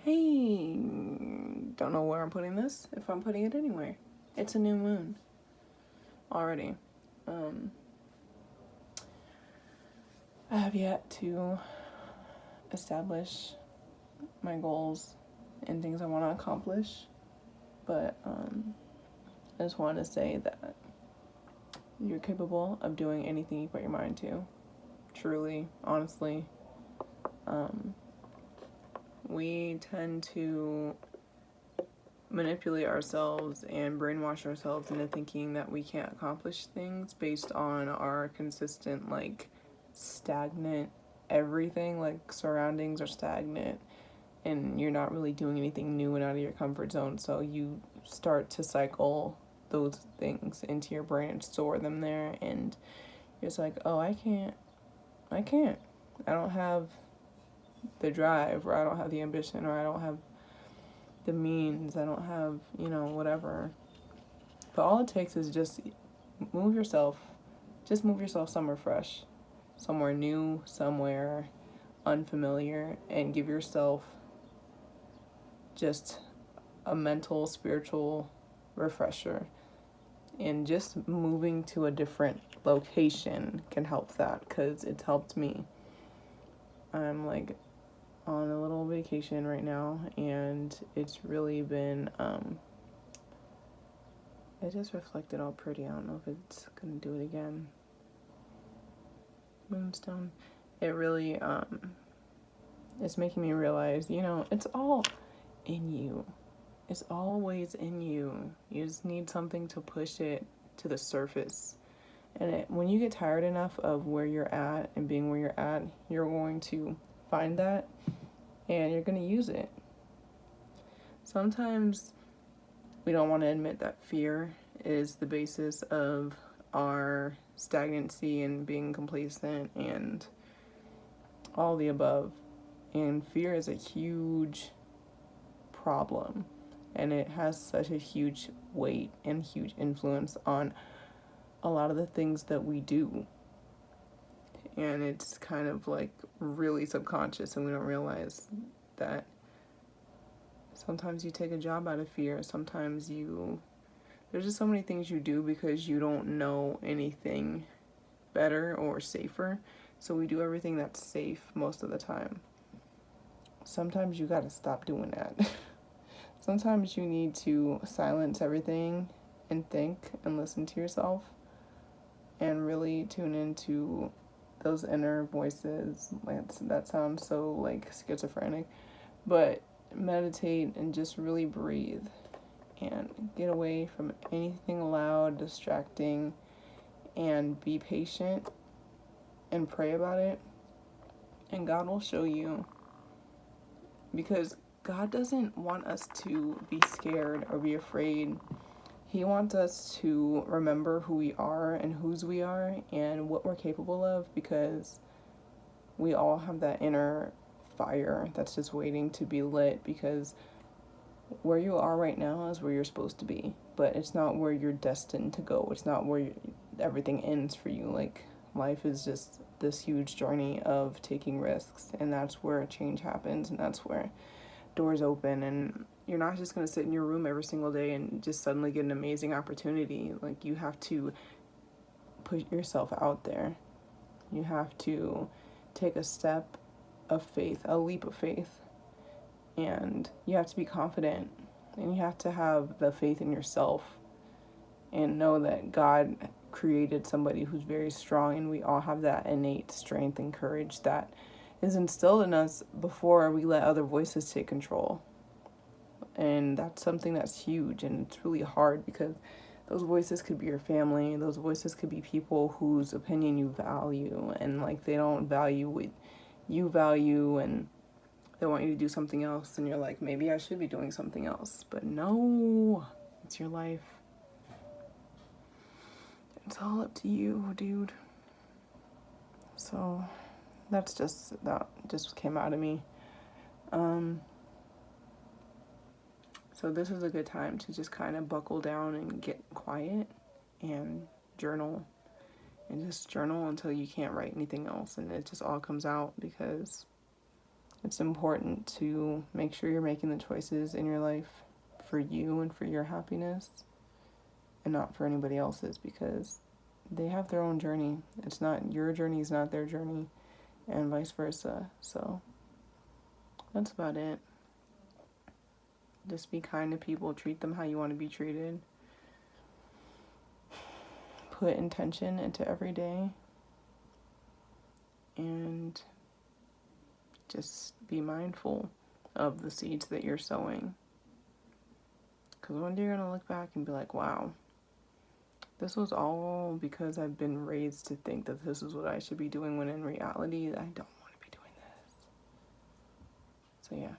Hey, don't know where I'm putting this, if I'm putting it anywhere. It's a new moon already. Um, I have yet to establish my goals and things I want to accomplish, but I just wanted to say that you're capable of doing anything you put your mind to. Truly, honestly. We tend to manipulate ourselves and brainwash ourselves into thinking that we can't accomplish things based on our consistent, stagnant everything. Like, surroundings are stagnant and you're not really doing anything new and out of your comfort zone, so you start to cycle those things into your brain and store them there, and you're just like, oh, I can't I don't have the drive, or I don't have the ambition, or I don't have the means, I don't have, whatever. But all it takes is move yourself, move yourself somewhere fresh, somewhere new, somewhere unfamiliar, and give yourself just a mental, spiritual refresher. And just moving to a different location can help that, because it's helped me. I'm on a little vacation right now, and it's really been it just reflected all pretty. I don't know if it's gonna do it again. Moonstone. It really it's making me realize, it's all in you. It's always in you. You just need something to push it to the surface. And when you get tired enough of where you're at and being where you're at, you're going to find that and you're going to use it. Sometimes we don't want to admit that fear is the basis of our stagnancy and being complacent and all the above. And fear is a huge problem, and it has such a huge weight and huge influence on a lot of the things that we do. And it's kind of really subconscious, and we don't realize that sometimes you take a job out of fear. Sometimes there's just so many things you do because you don't know anything better or safer. So we do everything that's safe most of the time. Sometimes you gotta stop doing that. Sometimes you need to silence everything and think and listen to yourself and really tune into those inner voices. That sounds so schizophrenic, but meditate and just really breathe and get away from anything loud, distracting, and be patient and pray about it, and God will show you. Because God doesn't want us to be scared or be afraid. He wants us to remember who we are and whose we are and what we're capable of, because we all have that inner fire that's just waiting to be lit. Because where you are right now is where you're supposed to be, but it's not where you're destined to go. It's not where everything ends for you. Life is just this huge journey of taking risks, and that's where change happens, and that's where doors open. And you're not just going to sit in your room every single day and just suddenly get an amazing opportunity. You have to put yourself out there. You have to take a step of faith, a leap of faith, and you have to be confident, and you have to have the faith in yourself and know that God created somebody who's very strong, and we all have that innate strength and courage that is instilled in us before we let other voices take control. And that's something that's huge, and it's really hard because those voices could be your family, those voices could be people whose opinion you value, and they don't value what you value, and they want you to do something else, and you're like, maybe I should be doing something else. But no, it's your life. It's all up to you, dude. So that just came out of me. So this is a good time to just kind of buckle down and get quiet and journal, and just journal until you can't write anything else, and it just all comes out, because It's important to make sure you're making the choices in your life for you and for your happiness and not for anybody else's, because they have their own journey. It's not your journey, is not their journey, and vice versa. So that's about it. Just be kind to people, treat them how you want to be treated. Put intention into every day, and just be mindful of the seeds that you're sowing. Because one day you're going to look back and be like, wow, this was all because I've been raised to think that this is what I should be doing, when in reality, I don't want to be doing this. So yeah.